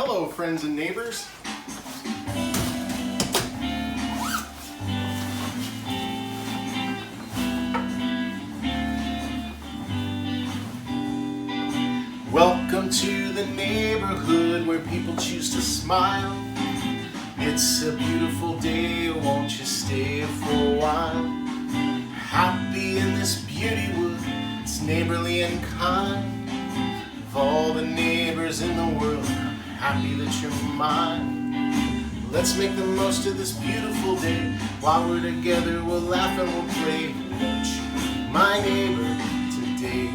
Hello, friends and neighbors. Welcome to the neighborhood where people choose to smile. It's a beautiful day, won't you stay for a while? Happy in this beauty wood, it's neighborly and kind. Of all the neighbors in the world, I'm happy that you're mine. Let's make the most of this beautiful day. While we're together, we'll laugh and we'll play. Won't you be my neighbor today?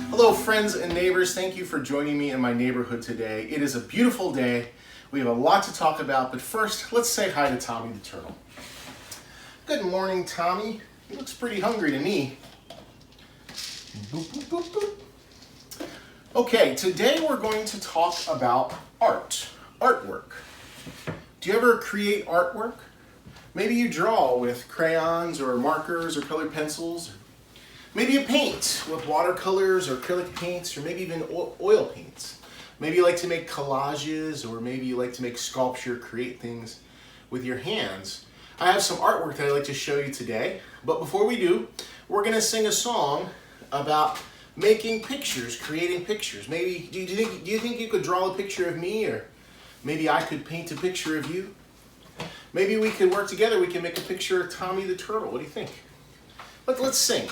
Hello, friends and neighbors. Thank you for joining me in my neighborhood today. It is a beautiful day. We have a lot to talk about, but first, let's say hi to Tommy the turtle. Good morning, Tommy. He looks pretty hungry to me. Boop, boop, boop, boop. Okay, today we're going to talk about artwork. Do you ever create artwork? Maybe you draw with crayons or markers or colored pencils. Maybe you paint with watercolors or acrylic paints, or maybe even oil paints. Maybe you like to make collages, or maybe you like to make sculpture, create things with your hands. I have some artwork that I'd like to show you today, but before we do, we're going to sing a song about making pictures, creating pictures. Maybe, do you think you could draw a picture of me, or maybe I could paint a picture of you? Maybe we could work together, we can make a picture of Tommy the turtle. What do you think? Let's sing.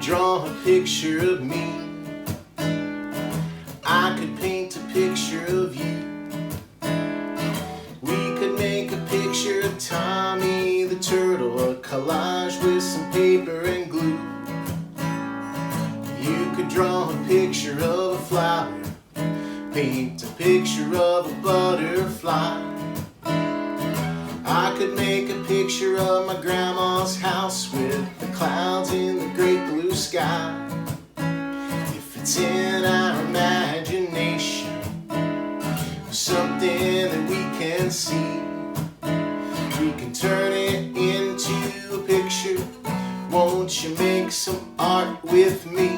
Draw a picture of me. I could paint a picture of you. We could make a picture of Tommy the turtle, a collage with some paper and glue. You could draw a picture of a flower, paint a picture of a butterfly. I could make a picture of my grandma's house with the clouds in the great blue sky. If it's in our imagination, something that we can see, we can turn it into a picture. Won't you make some art with me?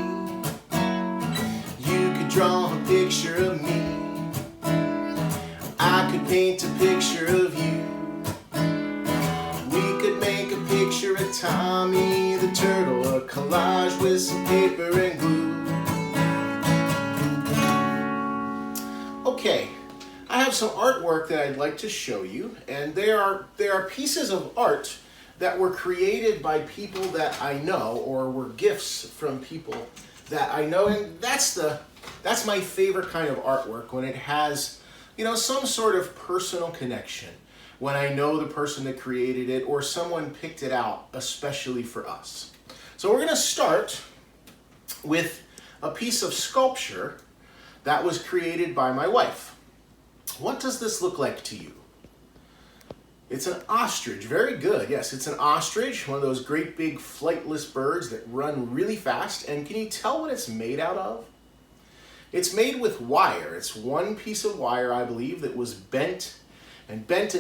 You could draw a picture of me. I could paint a picture of you. Picture of Tommy the turtle, a collage with some paper and glue. Okay, I have some artwork that I'd like to show you, and they are pieces of art that were created by people that I know, or were gifts from people that I know, and that's my favorite kind of artwork, when it has, some sort of personal connection. When I know the person that created it, or someone picked it out especially for us. So we're going to start with a piece of sculpture that was created by my wife. What does this look like to you? It's an ostrich. Very good. Yes, it's an ostrich, one of those great big flightless birds that run really fast. And can you tell what it's made out of? It's made with wire. It's one piece of wire, I believe, that was bent and kind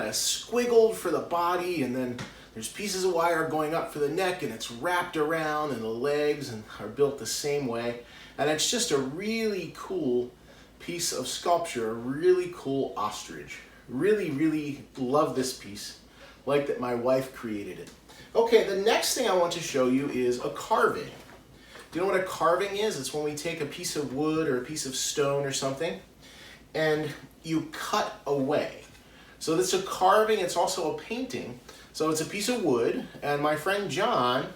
of squiggled for the body, and then there's pieces of wire going up for the neck, and it's wrapped around, and the legs are built the same way. And it's just a really cool piece of sculpture, a really cool ostrich. Really, really love this piece. Like that my wife created it. Okay, the next thing I want to show you is a carving. Do you know what a carving is? It's when we take a piece of wood or a piece of stone or something, and you cut away. So this is a carving, it's also a painting. So it's a piece of wood, and my friend John,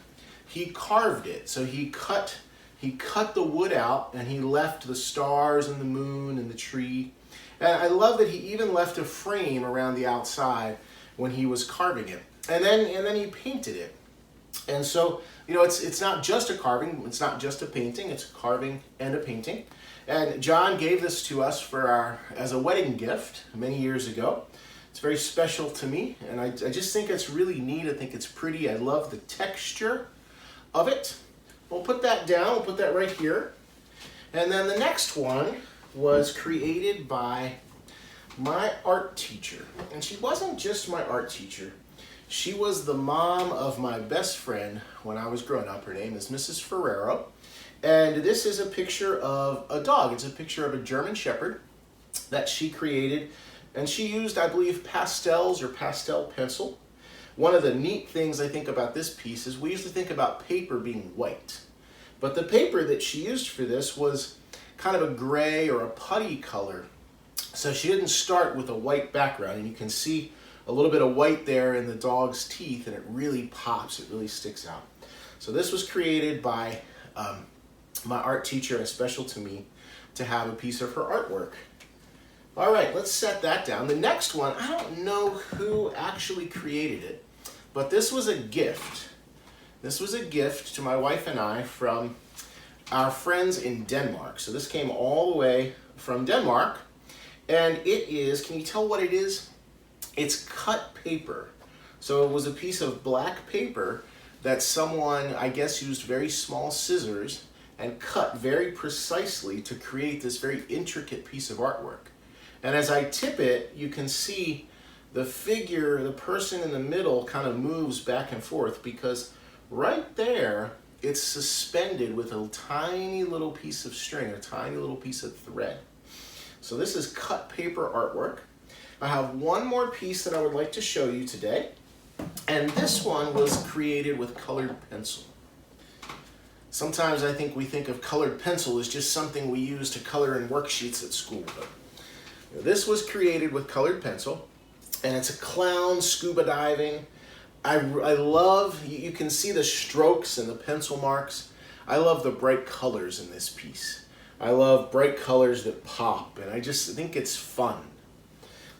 he carved it. So he cut the wood out, and he left the stars and the moon and the tree. And I love that he even left a frame around the outside when he was carving it. And then he painted it. And so, it's not just a carving, it's not just a painting, it's a carving and a painting. And John gave this to us as a wedding gift many years ago. It's very special to me, and I just think it's really neat. I think it's pretty. I love the texture of it. We'll put that down. We'll put that right here. And then the next one was created by my art teacher. And she wasn't just my art teacher. She was the mom of my best friend when I was growing up. Her name is Mrs. Ferrero. And this is a picture of a dog. It's a picture of a German Shepherd that she created. And she used, I believe, pastels or pastel pencil. One of the neat things I think about this piece is we usually think about paper being white. But the paper that she used for this was kind of a gray or a putty color. So she didn't start with a white background. And you can see a little bit of white there in the dog's teeth, and it really pops, it really sticks out. So this was created by my art teacher, and special to me to have a piece of her artwork. All right, let's set that down. The next one, I don't know who actually created it, but this was a gift. This was a gift to my wife and I from our friends in Denmark. So this came all the way from Denmark, and it is, can you tell what it is? It's cut paper. So it was a piece of black paper that someone, I guess, used very small scissors and cut very precisely to create this very intricate piece of artwork. And as I tip it, you can see the figure, the person in the middle kind of moves back and forth because right there, it's suspended with a tiny little piece of string, a tiny little piece of thread. So this is cut paper artwork. I have one more piece that I would like to show you today, and this one was created with colored pencil. Sometimes I think we think of colored pencil as just something we use to color in worksheets at school, but this was created with colored pencil, and it's a clown scuba diving. I love, you can see the strokes and the pencil marks. I love the bright colors in this piece. I love bright colors that pop, and I just think it's fun.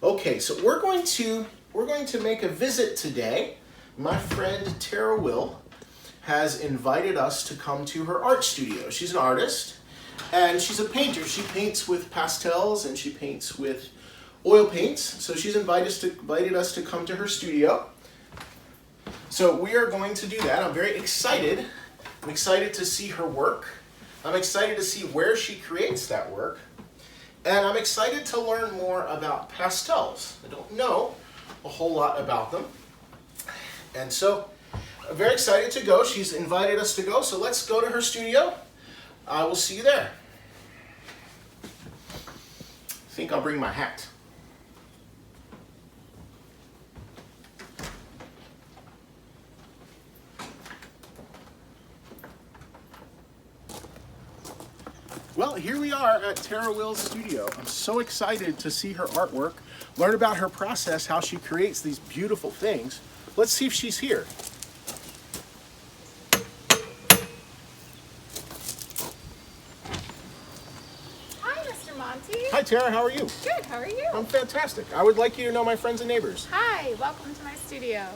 Okay, so we're going to make a visit today. My friend Tara Will has invited us to come to her art studio. She's an artist, and she's a painter. She paints with pastels and she paints with oil paints. So she's invited us to come to her studio. So we are going to do that. I'm very excited. I'm excited to see her work. I'm excited to see where she creates that work. And I'm excited to learn more about pastels. I don't know a whole lot about them. And so I'm very excited to go. She's invited us to go, so let's go to her studio. I will see you there. I think I'll bring my hat. Well, here we are at Tara Will's studio. I'm so excited to see her artwork, learn about her process, how she creates these beautiful things. Let's see if she's here. Hi, Mr. Monte. Hi, Tara. How are you? Good. How are you? I'm fantastic. I would like you to know my friends and neighbors. Hi. Welcome to my studio.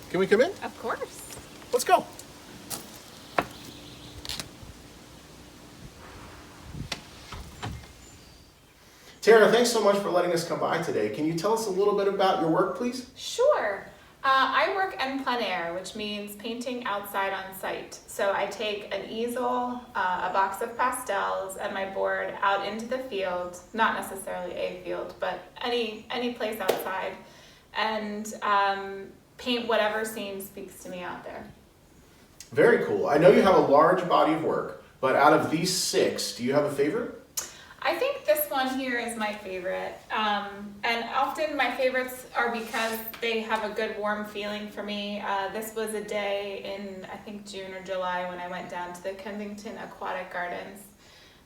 Can we come in? Of course. Let's go. Tara, thanks so much for letting us come by today. Can you tell us a little bit about your work, please? Sure. I work en plein air, which means painting outside on site. So I take an easel, a box of pastels, and my board out into the field, not necessarily a field, but any place outside, and paint whatever scene speaks to me out there. Very cool. I know you have a large body of work, but out of these 6, do you have a favorite? I think this one here is my favorite, and often my favorites are because they have a good warm feeling for me. This was a day in, I think, June or July when I went down to the Kensington Aquatic Gardens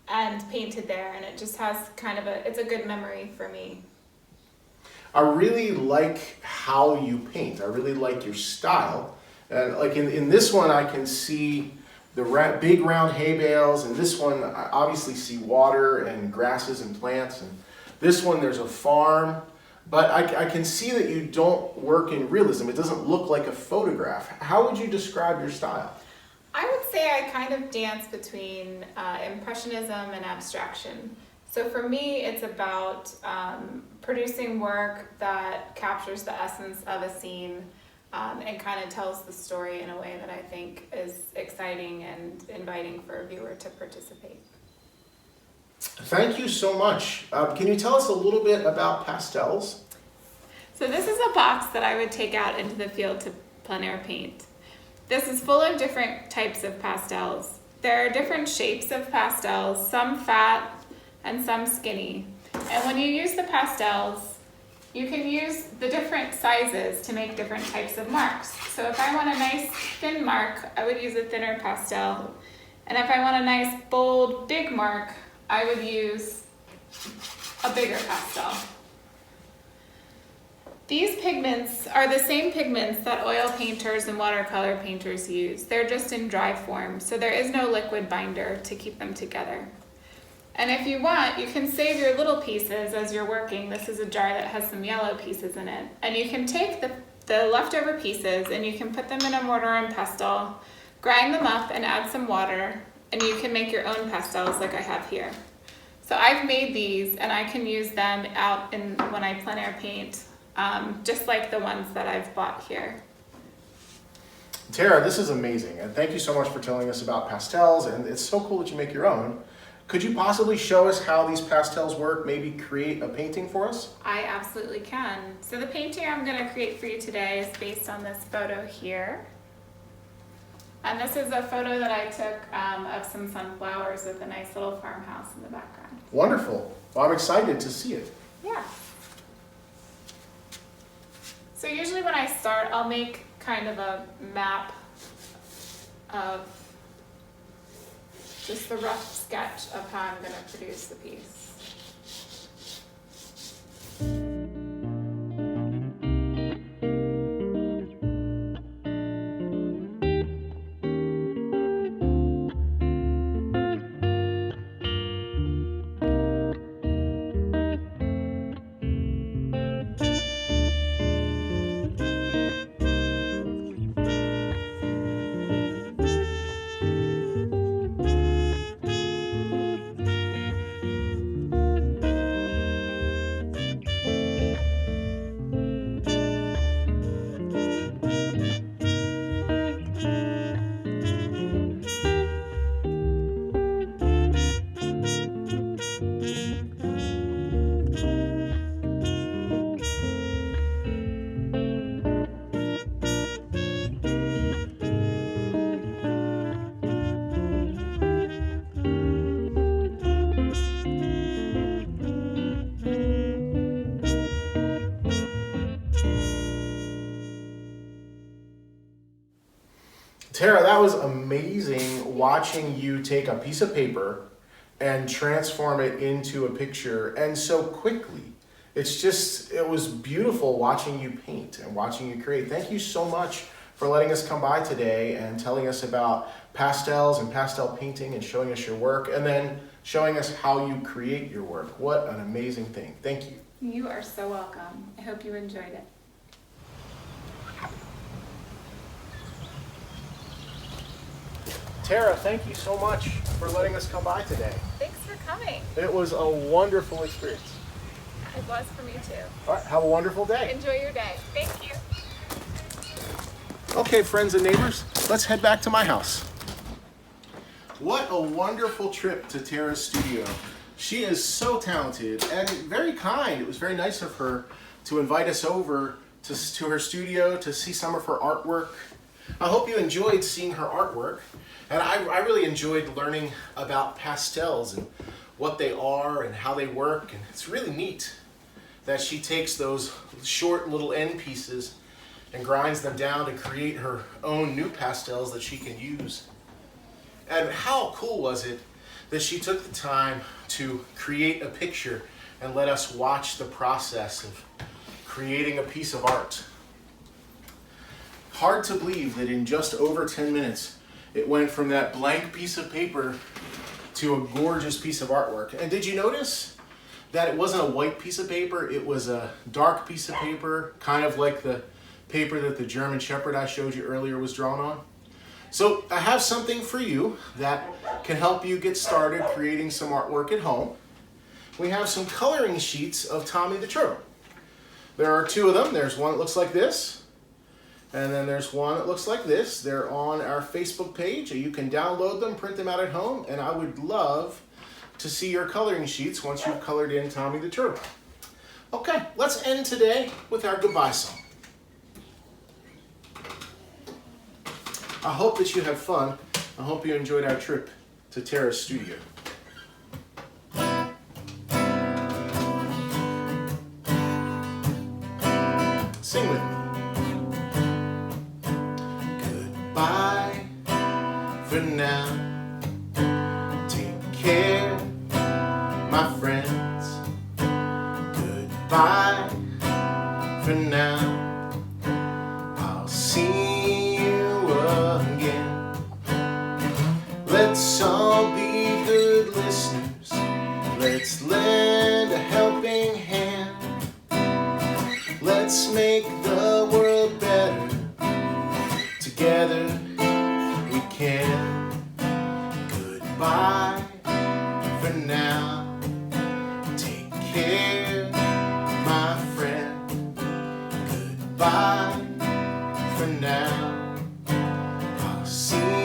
and painted there, and it just has kind of it's a good memory for me. I really like how you paint. I really like your style. And like in this one, I can see the big round hay bales, and this one I obviously see water and grasses and plants, and this one there's a farm, but I can see that you don't work in realism. It doesn't look like a photograph. How would you describe your style? I would say I kind of dance between impressionism and abstraction. So for me, it's about producing work that captures the essence of a scene and kind of tells the story in a way that I think is exciting and inviting for a viewer to participate. Thank you so much. Can you tell us a little bit about pastels? So this is a box that I would take out into the field to plein air paint. This is full of different types of pastels. There are different shapes of pastels, some fat and some skinny. And when you use the pastels, you can use the different sizes to make different types of marks. So if I want a nice thin mark, I would use a thinner pastel. And if I want a nice bold big mark, I would use a bigger pastel. These pigments are the same pigments that oil painters and watercolor painters use. They're just in dry form, so there is no liquid binder to keep them together. And if you want, you can save your little pieces as you're working. This is a jar that has some yellow pieces in it. And you can take the leftover pieces and you can put them in a mortar and pestle, grind them up and add some water, and you can make your own pastels like I have here. So I've made these and I can use them out when I plein air paint, just like the ones that I've bought here. Tara, this is amazing, and thank you so much for telling us about pastels, and it's so cool that you make your own. Could you possibly show us how these pastels work, maybe create a painting for us? I absolutely can. So the painting I'm going to create for you today is based on this photo here. And this is a photo that I took of some sunflowers with a nice little farmhouse in the background. Wonderful. Well, I'm excited to see it. Yeah. So usually when I start, I'll make kind of a map of just the rough sketch of how I'm going to produce the piece. Tara, that was amazing watching you take a piece of paper and transform it into a picture, and so quickly. It was beautiful watching you paint and watching you create. Thank you so much for letting us come by today and telling us about pastels and pastel painting and showing us your work and then showing us how you create your work. What an amazing thing. Thank you. You are so welcome. I hope you enjoyed it. Tara, thank you so much for letting us come by today. Thanks for coming. It was a wonderful experience. It was for me too. All right, have a wonderful day. Enjoy your day. Thank you. Okay, friends and neighbors, let's head back to my house. What a wonderful trip to Tara's studio. She is so talented and very kind. It was very nice of her to invite us over to her studio to see some of her artwork. I hope you enjoyed seeing her artwork. And I really enjoyed learning about pastels and what they are and how they work. And it's really neat that she takes those short little end pieces and grinds them down to create her own new pastels that she can use. And how cool was it that she took the time to create a picture and let us watch the process of creating a piece of art. Hard to believe that in just over 10 minutes, it went from that blank piece of paper to a gorgeous piece of artwork. And did you notice that it wasn't a white piece of paper, it was a dark piece of paper, kind of like the paper that the German Shepherd I showed you earlier was drawn on? So I have something for you that can help you get started creating some artwork at home. We have some coloring sheets of Tommy the Turtle. There are two of them. There's one that looks like this, and then there's one that looks like this. They're on our Facebook page. You can download them, print them out at home, and I would love to see your coloring sheets once you've colored in Tommy the Turtle. Okay, let's end today with our goodbye song. I hope that you had fun. I hope you enjoyed our trip to Tara's studio. Sing with me. Goodbye for now. Take care, my friends. Goodbye for now. I'll see you again. Let's all be good listeners. Let's lend a helping hand. Let's make the world better. Together we can. Goodbye for now. Take care, my friend. Goodbye for now. I'll see